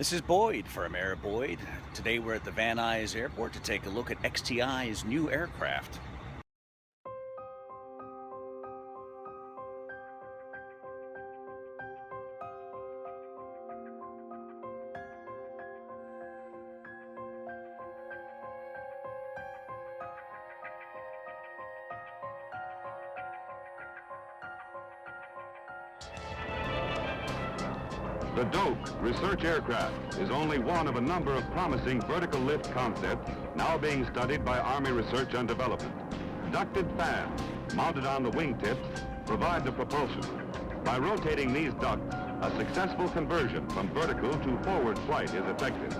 This is Boyd from AIRBOYD. Today we're at the Van Nuys Airport to take a look at XTI's new aircraft. The DOKE research aircraft is only one of a number of promising vertical lift concepts now being studied by Army Research and Development. Ducted fans mounted on the wingtips provide the propulsion. By rotating these ducts, a successful conversion from vertical to forward flight is effected.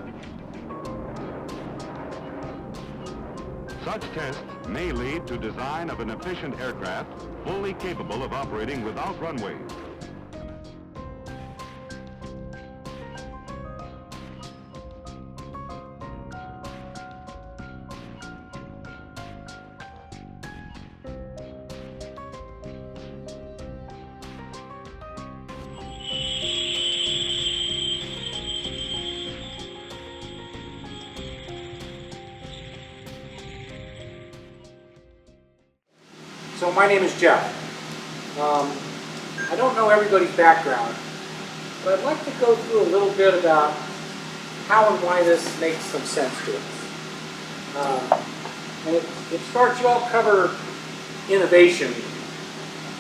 Such tests may lead to design of an efficient aircraft fully capable of operating without runways. So my name is Jeff. I don't know everybody's background, but I'd like to go through a little bit about how and why this makes some sense to us. And it starts, you all cover innovation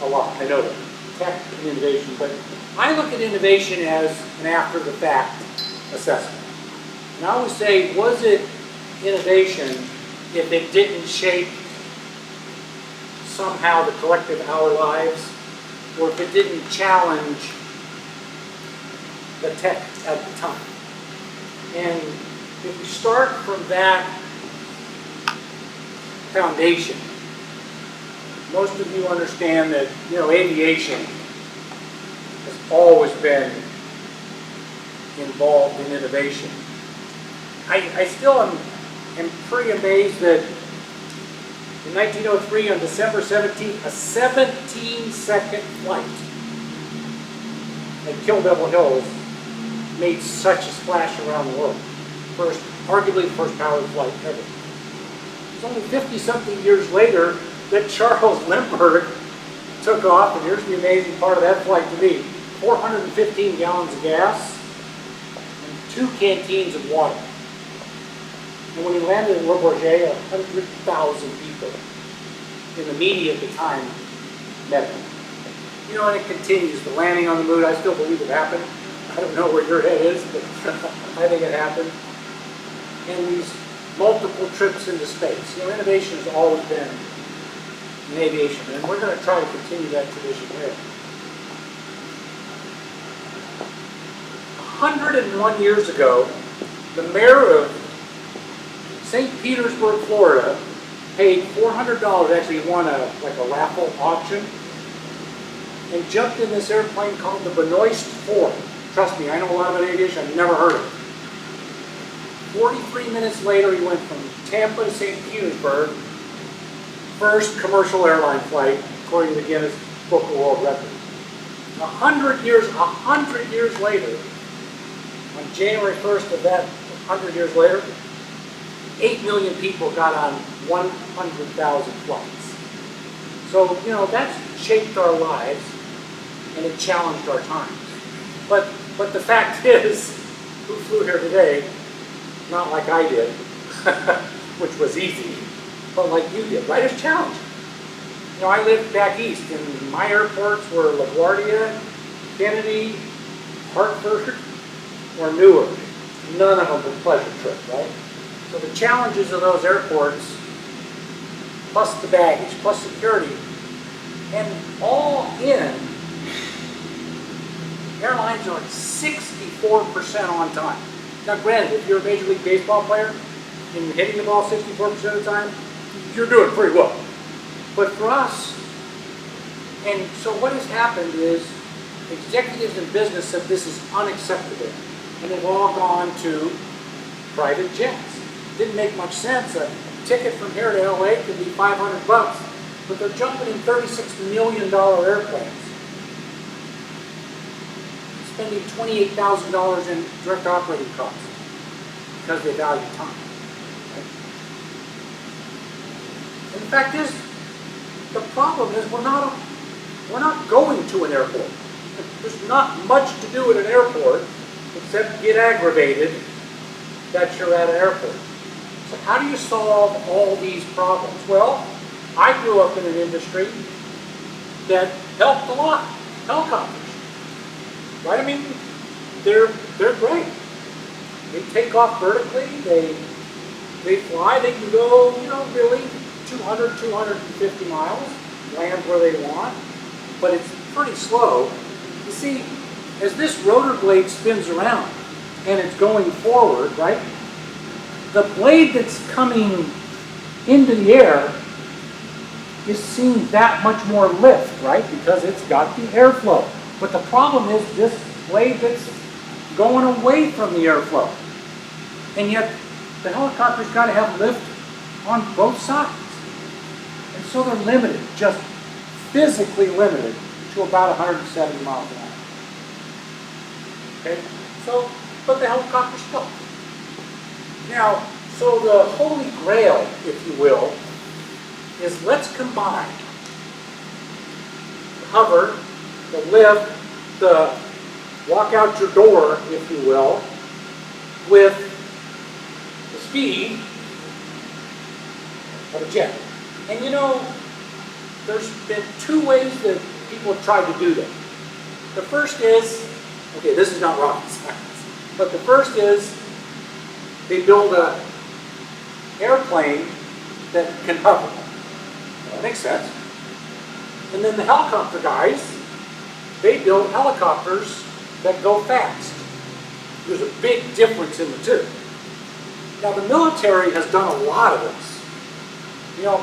a lot, I know that, tech and innovation, but I look at innovation as an after-the-fact assessment. And I always say, was it innovation if it didn't shape somehow the collective our lives, or if it didn't challenge the tech at the time. And if we start from that foundation, most of you understand that, aviation has always been involved in innovation. I still am pretty amazed that in 1903, on December 17th, a 17-second flight at Kill Devil Hills made such a splash around the world. Arguably the first powered flight ever. It's only 50-something years later that Charles Lindbergh took off, and here's the amazing part of that flight to me. 415 gallons of gas and 2 canteens of water. And when he landed in Le Bourget, 100,000 people in the media at the time met him. And it continues. The landing on the moon, I still believe it happened. I don't know where your head is, but I think it happened. And these multiple trips into space. Innovation has always been in aviation, and we're going to try to continue that tradition here. 101 years ago, the mayor of St. Petersburg, Florida, paid $400, actually won a raffle auction, and jumped in this airplane called the Benoist 4. Trust me, I know a lot about aviation, I've never heard of it. 43 minutes later, he went from Tampa to St. Petersburg, first commercial airline flight, according to the Guinness Book of World Records. 100 years later, on January 1st of that 100 years later, 8 million people got on 100,000 flights. So, that's shaped our lives and it challenged our times. But the fact is, who flew here today? Not like I did, which was easy, but like you did, right? It's challenging. I lived back east, and my airports were LaGuardia, Kennedy, Hartford, or Newark. None of them were pleasure trips, right? So the challenges of those airports, plus the baggage, plus security, and all in, airlines are at 64% on time. Now granted, if you're a Major League Baseball player and you're hitting the ball 64% of the time, you're doing pretty well. But for us, and so what has happened is executives in business said this is unacceptable, and they've all gone to private jets. Didn't make much sense. A ticket from here to LA could be $500, but they're jumping in $36 million airplanes. spending $28,000 in direct operating costs because they value time. Right? And the fact is, the problem is we're not going to an airport. There's not much to do at an airport except get aggravated that you're at an airport. So how do you solve all these problems? Well, I grew up in an industry that helped a lot. Helicopters, right? I mean, they're great. They take off vertically. They fly. They can go, really 200, 250 miles, land where they want. But it's pretty slow. You see, as this rotor blade spins around and it's going forward, right? The blade that's coming into the air is seeing that much more lift, right? Because it's got the airflow. But the problem is this blade that's going away from the airflow. And yet the helicopter's got to have lift on both sides. And so they're limited, just physically limited to about 170 miles an hour. Okay? So, but the helicopter's still. Now, so the holy grail, if you will, is let's combine the hover, the lift, the walk out your door, if you will, with the speed of a jet. And there's been two ways that people have tried to do that. The first is, okay, this is not rocket science, but the first is they build an airplane that can hover. That makes sense. And then the helicopter guys, they build helicopters that go fast. There's a big difference in the two. Now the military has done a lot of this.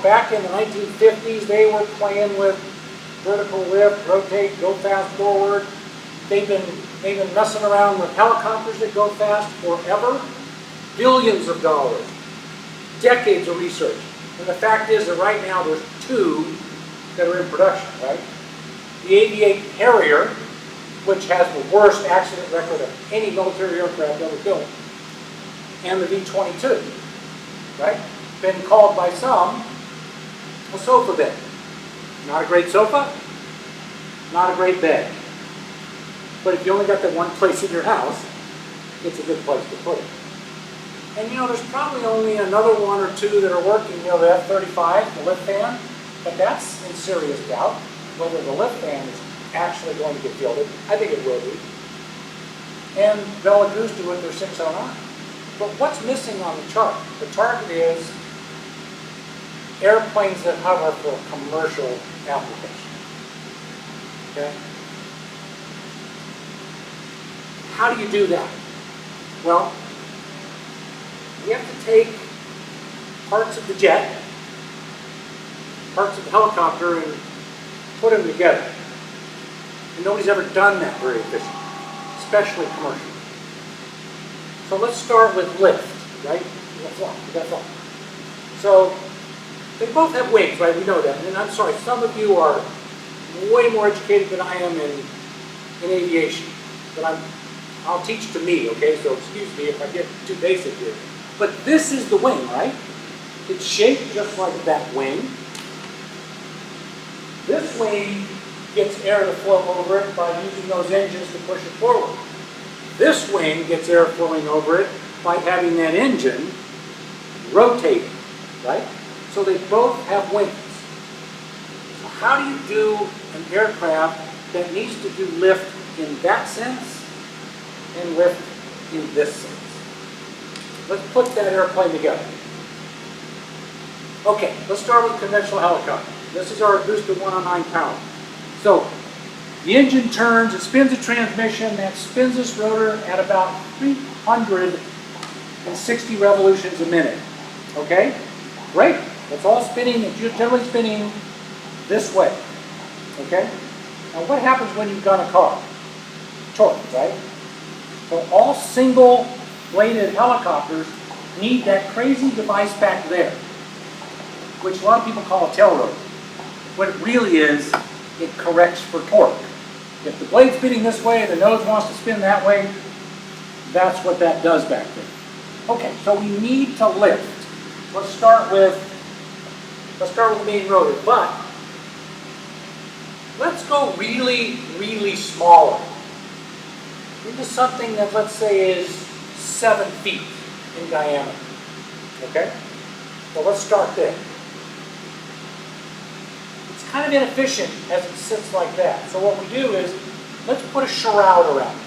Back in the 1950s, they were playing with vertical lift, rotate, go fast forward. They've been messing around with helicopters that go fast forever. Billions of dollars, decades of research. And the fact is that right now there's two that are in production, right? The Aviation Harrier, which has the worst accident record of any military aircraft ever built, and the V-22, right? Been called by some a sofa bed. Not a great sofa, not a great bed. But if you only got that one place in your house, it's a good place to put it. And there's probably only another one or two that are working, the F-35, the lift fan, but that's in serious doubt, whether the lift fan is actually going to get fielded. I think it will be. And Bella Goose do with their 609. But what's missing on the chart? The target is airplanes that hover for commercial application. Okay? How do you do that? Well, you have to take parts of the jet, parts of the helicopter, and put them together. And nobody's ever done that very efficiently, especially commercially. So let's start with lift, right? You got fly. So they both have wings, right? We know that. And I'm sorry, some of you are way more educated than I am in aviation. But I'll teach to me, okay? So excuse me if I get too basic here. But this is the wing, right? It's shaped just like that wing. This wing gets air to flow over it by using those engines to push it forward. This wing gets air flowing over it by having that engine rotating, right? So they both have wings. So how do you do an aircraft that needs to do lift in that sense and lift in this sense? Let's put that airplane together. Okay, let's start with conventional helicopter. This is our boosted 109 power. So the engine turns, it spins a transmission, that spins this rotor at about 360 revolutions a minute. Okay? Great. That's all spinning, it's generally spinning this way. Okay? Now what happens when you've got a car? Torque, right? So all single bladed helicopters need that crazy device back there, which a lot of people call a tail rotor. What it really is, it corrects for torque. If the blade's spinning this way, the nose wants to spin that way, that's what that does back there. Okay, so we need to lift. Let's start with the main rotor, but let's go really, really smaller. Into something that, let's say, is 7 feet in diameter. Okay? So let's start there. It's kind of inefficient as it sits like that. So what we do is, let's put a shroud around it.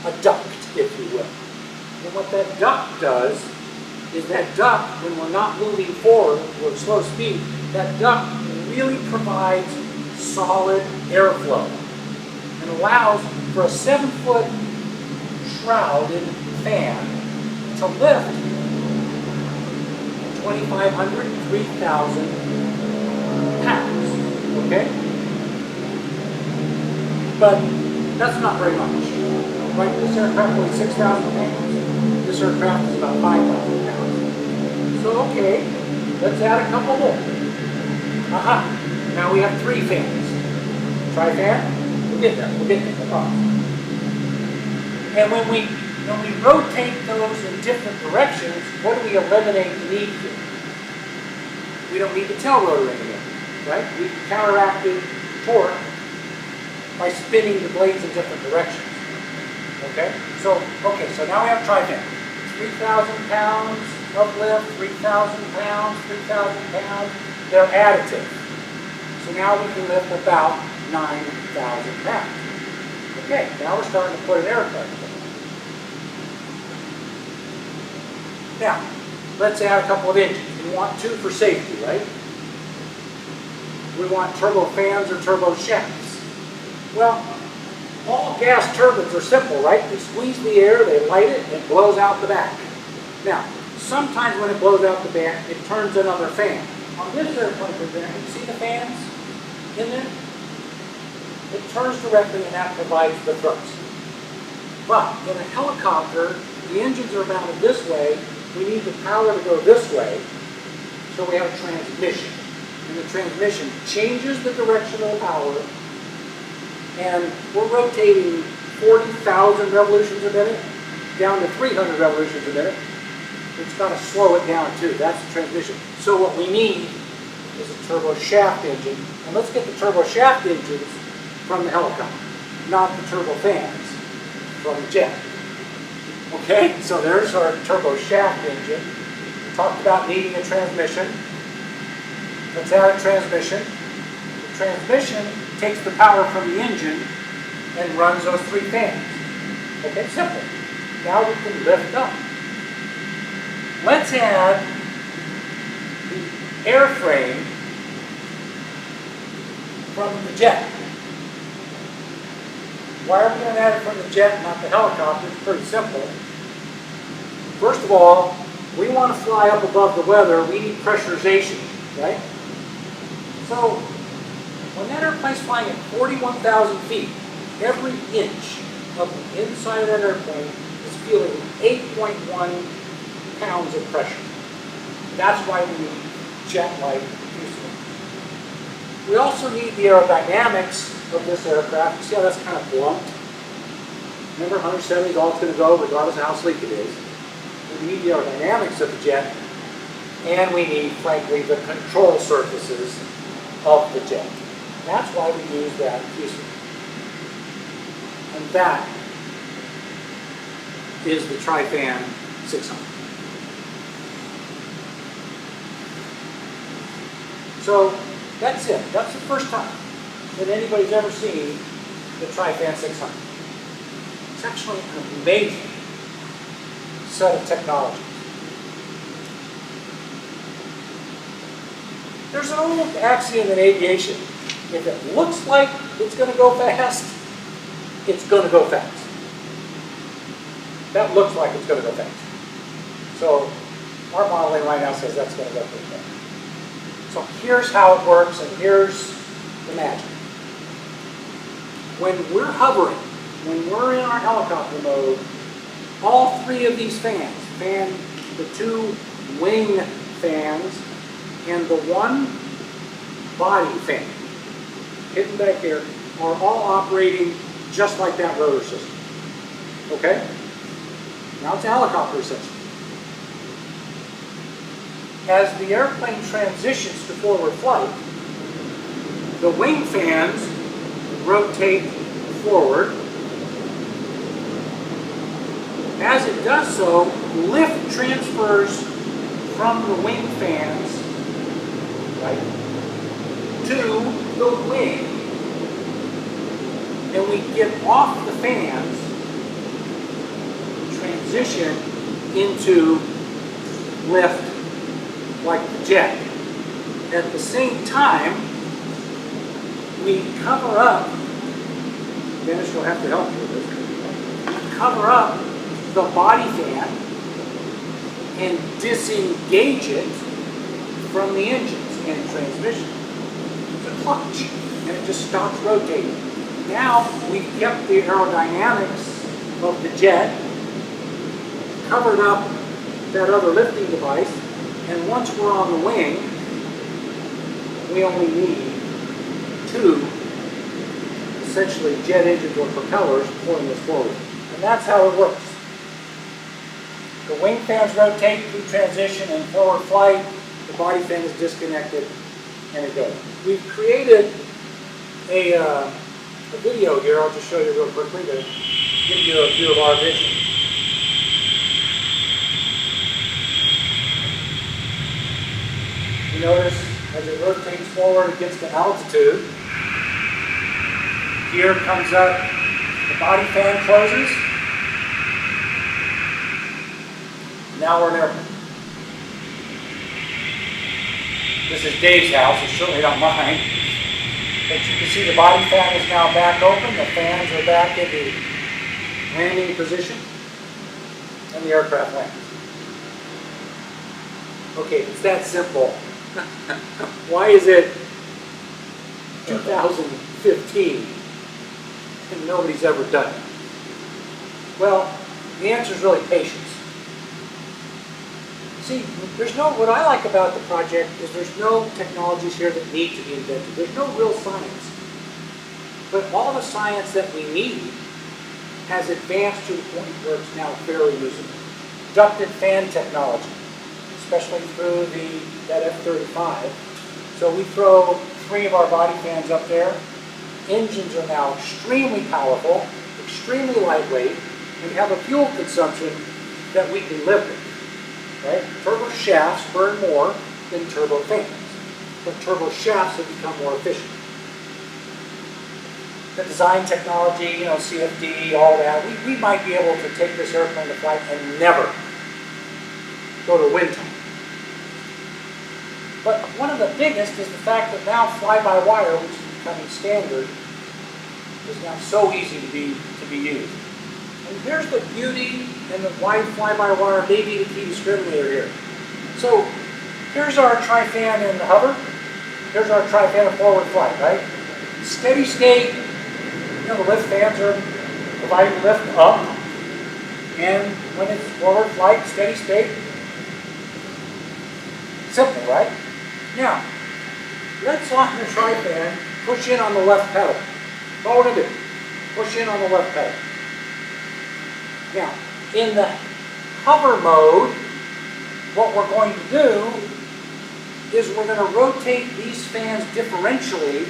A duct, if you will. And what that duct does is that duct, when we're not moving forward, we're at slow speed, that duct really provides solid airflow and allows for a 7-foot shrouded fan to lift 2,500, 3,000 pounds. Okay? But that's not very much. Right? This aircraft weighs 6,000 pounds. This aircraft is about 5,000 pounds. So, okay, let's add a couple more. Aha! Now we have 3 fans. TriFan? We'll get there. We'll get there. No problem. And when we rotate those in different directions, what do we eliminate the need for? We don't need the tail rotor anymore, right? We counteracted torque by spinning the blades in different directions. Okay? So now we have TriFan. 3,000 pounds of lift, 3,000 pounds, 3,000 pounds. They're additive. So now we can lift about 9,000 pounds. Okay, now we're starting to put an aircraft in. Now, let's add a couple of engines. We want 2 for safety, right? We want turbo fans or turbo shafts. Well, all gas turbines are simple, right? They squeeze the air, they light it, and it blows out the back. Now, sometimes when it blows out the back, it turns another fan. On this airplane, for example, you see the fans in there? It turns directly and that provides the thrust. But in a helicopter, the engines are mounted this way. We need the power to go this way, so we have a transmission. And the transmission changes the direction of the power, and we're rotating 40,000 revolutions a minute down to 300 revolutions a minute. It's got to slow it down too. That's the transmission. So what we need is a turbo shaft engine. And let's get the turbo shaft engines from the helicopter, not the turbo fans from the jet. Okay, so there's our turbo shaft engine. We talked about needing a transmission. Let's add a transmission. The transmission takes the power from the engine and runs those 3 fans. Okay, simple. Now we can lift up. Let's add the airframe from the jet. Why are we going to add it from the jet, not the helicopter? It's pretty simple. First of all, we want to fly up above the weather. We need pressurization, right? So, when that airplane's flying at 41,000 feet, every inch of the inside of that airplane is feeling 8.1 pounds of pressure. That's why we need jet-like fuselage. We also need the aerodynamics of this aircraft. You see how that's kind of blunt? Remember, 170 is all it's going to go, regardless of how sleek it is. We need the aerodynamics of the jet, and we need, frankly, the control surfaces of the jet. That's why we use that fuselage. And that is the TriFan 600. So that's it. That's the first time that anybody's ever seen the TriFan 600. It's actually an amazing set of technologies. There's an old axiom in aviation. If it looks like it's going to go fast, it's going to go fast. That looks like it's going to go fast. So our modeling right now says that's going to go pretty fast. So here's how it works, and here's the magic. When we're hovering, when we're in our helicopter mode, all 3 of these fans, the 2 wing fans and the 1 body fan, hidden back here, are all operating just like that rotor system. Okay? Now it's a helicopter system. As the airplane transitions to forward flight, the wing fans rotate forward. As it does so, lift transfers from the wing fans, right, to the wing, and we get off the fans, transition into lift like the jet. At the same time, we cover up, Dennis will have to help you with this, we cover up the body fan and disengage it from the engines and transmission. It's a clutch, and it just stops rotating. Now we've kept the aerodynamics of the jet, covered up that other lifting device, and once we're on the wing, we only need two, essentially jet engines or propellers pulling us forward. And that's how it works. The wing fans rotate through transition and forward flight. The body fan is disconnected, and it goes. We've created a video here. I'll just show you real quickly to give you a view of our vision. You notice as it rotates forward, it gets to altitude. Gear comes up, the body fan closes. Now we're in airplane. This is Dave's house, it's certainly not mine. But you can see the body fan is now back open, the fans are back in the landing position, and the aircraft lands. Okay, it's that simple. Why is it 2015 and nobody's ever done it? Well, the answer is really patience. See, what I like about the project is there's no technologies here that need to be invented. There's no real science. But all the science that we need has advanced to the point where it's now very usable. Ducted fan technology, especially through that F-35. So we throw 3 of our body fans up there. Engines are now extremely powerful, extremely lightweight, and have a fuel consumption that we can live with. Right? Turbo shafts burn more than turbo fans, but turbo shafts have become more efficient. The design technology, CFD, all that, we might be able to take this airplane to flight and never go to wind tunnel. But one of the biggest is the fact that now fly-by-wire, which is becoming standard, is now so easy to be used. And here's the beauty and the why fly-by-wire may be the key discriminator here. So here's our TriFan in the hover. Here's our TriFan in forward flight, right? Steady state, the lift fans are providing lift up. And when it's forward flight, steady state. Simple, right? Now, let's on the TriFan push in on the left pedal. That's all we're going to do. Push in on the left pedal. Now, in the hover mode, what we're going to do is we're going to rotate these fans differentially,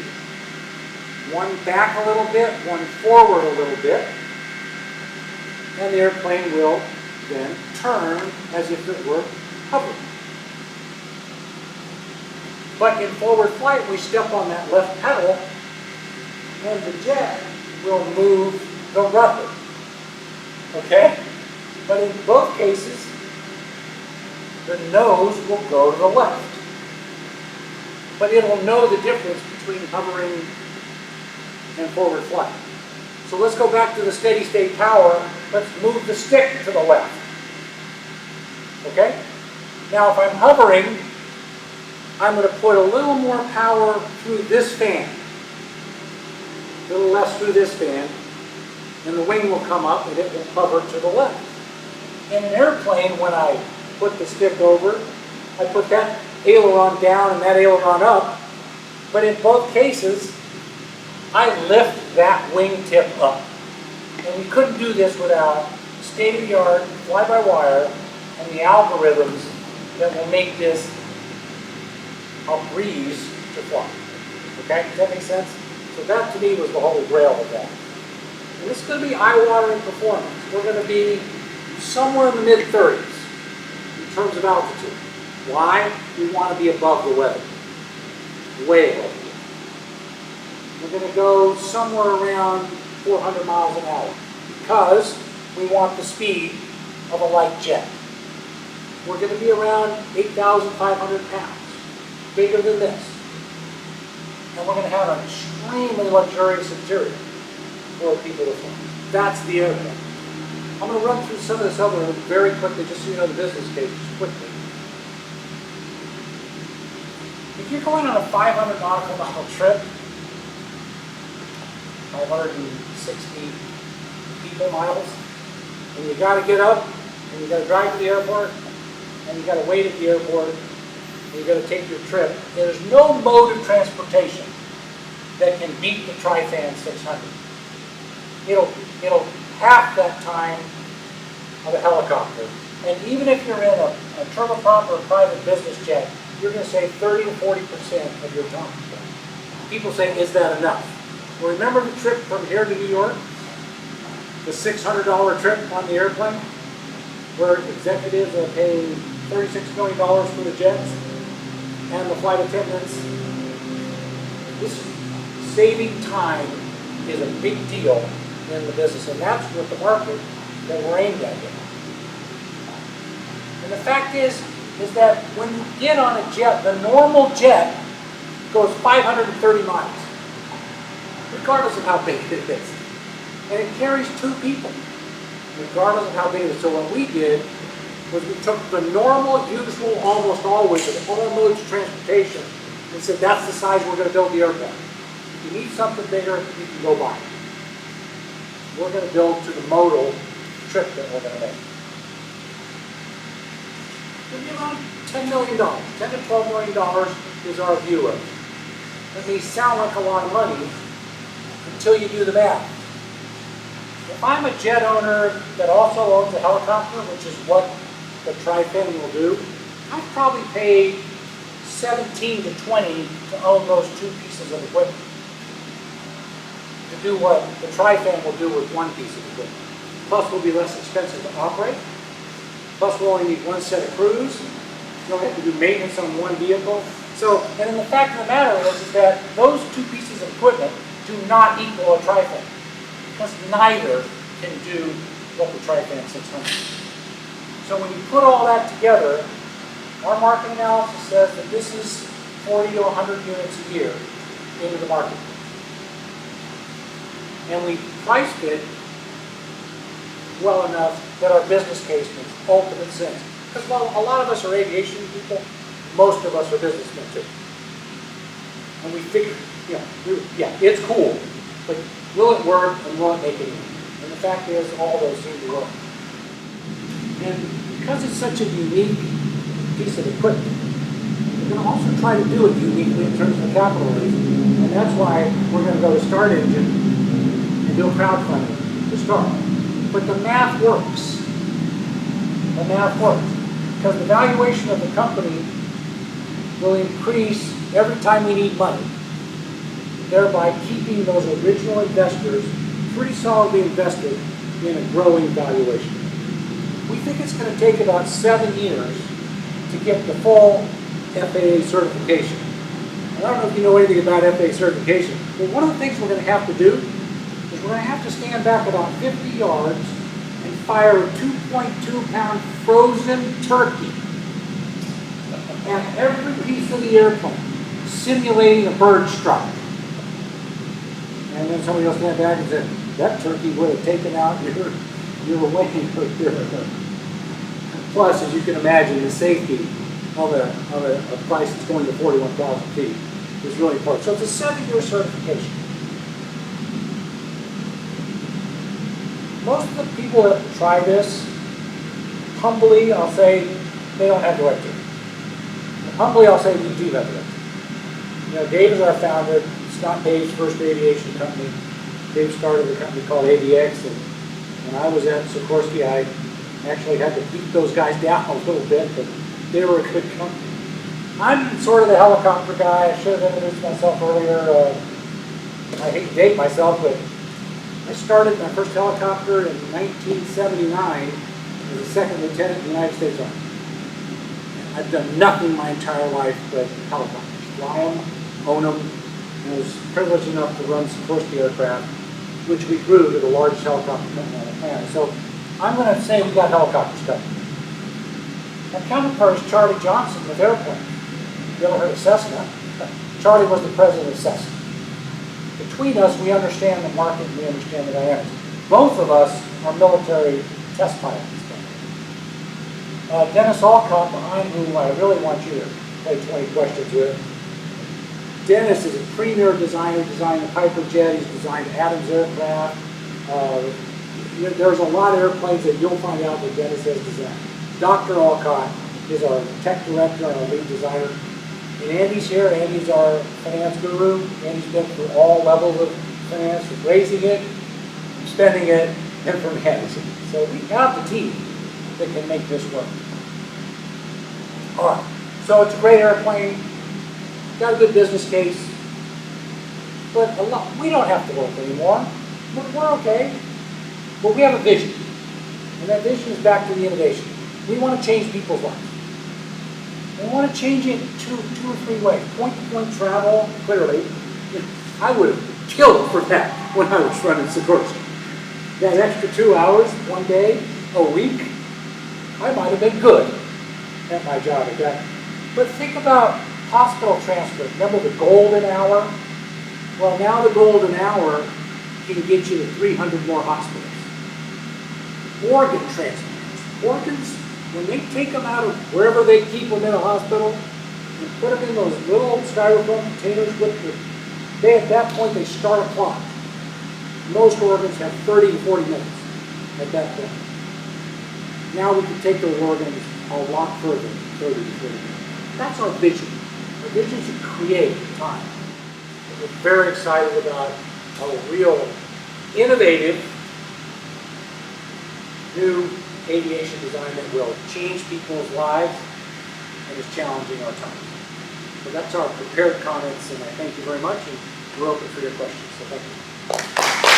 one back a little bit, one forward a little bit, and the airplane will then turn as if it were hovering. But in forward flight, we step on that left pedal, and the jet will move the rudder. Okay? But in both cases, the nose will go to the left. But it'll know the difference between hovering and forward flight. So let's go back to the steady state power. Let's move the stick to the left. Okay? Now if I'm hovering, I'm going to put a little more power through this fan. A little less through this fan. And the wing will come up and it will hover to the left. In an airplane, when I put the stick over, I put that aileron down and that aileron up. But in both cases, I lift that wingtip up. And we couldn't do this without state-of-the-art fly-by-wire and the algorithms that will make this a breeze to fly. Okay, does that make sense? So that to me was the holy grail of that. And this is going to be eye-watering performance. We're going to be somewhere in the mid-30s in terms of altitude. Why? We want to be above the weather. Way above the weather. We're going to go somewhere around 400 miles an hour because we want the speed of a light jet. We're going to be around 8,500 pounds, bigger than this. And we're going to have an extremely luxurious interior for people to fly. That's the aircraft. I'm going to run through some of this other very quickly, just so you know the business case quickly. If you're going on a 500 nautical mile trip, 560 people miles, and you got to get up, and you got to drive to the airport, and you got to wait at the airport, and you got to take your trip. There's no mode of transportation that can beat the TriFan 600. It'll half that time of a helicopter. And even if you're in a turboprop or a private business jet, you're going to save 30 to 40% of your time. People say, is that enough? Well, remember the trip from here to New York? The $600 trip on the airplane? Where executives are paying $36 million for the jets and the flight attendants. This saving time is a big deal in the business, and that's what the market that we're aimed at here. And the fact is that when you get on a jet, the normal jet goes 530 miles, regardless of how big it is. And it carries 2 people, regardless of how big it is. So what we did was we took the normal, usual, almost always, of all modes of transportation and said that's the size we're going to build the aircraft. If you need something bigger, you can go buy it. We're going to build to the modal trip that we're going to make. It'll be around $10 million. $10 to $12 million is our view of it. That may sound like a lot of money until you do the math. If I'm a jet owner that also owns a helicopter, which is what the TriFan will do, I've probably paid 17 to 20 to own those 2 pieces of equipment. To do what the TriFan will do with 1 piece of equipment. Plus, will be less expensive to operate. Plus, we'll only need 1 set of crews. You don't have to do maintenance on 1 vehicle. So, and then the fact of the matter is that those 2 pieces of equipment do not equal a TriFan, because neither can do what the TriFan 600. So when you put all that together, our market analysis says that this is 40 to 100 units a year into the market. And we priced it well enough that our business case makes ultimate sense. Because while a lot of us are aviation people, most of us are businessmen too. And we figured, yeah, it's cool, but will it work and will it make it easy? And the fact is, all those seem to work. And because it's such a unique piece of equipment, we're going to also try to do it uniquely in terms of the capital raising. And that's why we're going to go to Start Engine and do a crowdfunding to start. But the math works. The math works. Because the valuation of the company will increase every time we need money, thereby keeping those original investors pretty solidly invested in a growing valuation. We think it's going to take about 7 years to get the full FAA certification. And I don't know if you know anything about FAA certification, but one of the things we're going to have to do is we're going to have to stand back about 50 yards and fire a 2.2-pound frozen turkey at every piece of the airplane, simulating a bird strike. And then somebody will stand back and say, that turkey would have taken out your wing. Plus, as you can imagine, the safety of a price that's going to 41,000 feet is really important. So it's a 7-year certification. Most of the people that try this, humbly, I'll say, they don't have the right to. Humbly, I'll say, we do have the right to. Dave is our founder, It's not Dave's first aviation company. Dave started a company called AVX, and when I was at Sikorsky, I actually had to beat those guys down a little bit, but they were a good company. I'm sort of the helicopter guy. I should have introduced myself earlier. I hate to date myself, but I started my first helicopter in 1979 as a second lieutenant in the United States Army. I've done nothing my entire life but helicopters. Fly them, own them, and I was privileged enough to run Sikorsky aircraft, which we grew to the largest helicopter company on the planet. So I'm going to say we got helicopters coming. My counterpart is Charlie Johnson with airplanes. You ever heard of Cessna? Charlie was the president of Cessna. Between us, we understand the market and we understand the dynamics. Both of us are military test pilots. Dennis Alcott behind whom I really want you to play 20 questions with. Dennis is a premier designer, designed the Piper Jet, he's designed Adams aircraft. There's a lot of airplanes that you'll find out that Dennis has designed. Dr. Alcott is our tech director and our lead designer. And Andy's here. Andy's our finance guru. Andy's been through all levels of finance, from raising it, spending it, and from managing it. So we have the team that can make this work. All right. So it's a great airplane. Got a good business case. But we don't have to work anymore. We're okay. But we have a vision. And that vision is back to the innovation. We want to change people's lives. We want to change it two or three ways. Point-to-point travel, clearly. I would have killed for that when I was running Sikorsky. That extra 2 hours, one day, a week, I might have been good at my job at that. But think about hospital transfer. Remember the golden hour? Well, now the golden hour can get you to 300 more hospitals. Organ transplants. Organs, when they take them out of wherever they keep them in a hospital and put them in those little styrofoam containers at that point they start a clock. Most organs have 30 to 40 minutes at that point. Now we can take those organs a lot further than 30 to 40 minutes. That's our vision. Our vision is to create time. We're very excited about a real innovative new aviation design that will change people's lives and is challenging our time. So that's our prepared comments, and I thank you very much, and we're open for your questions. So thank you.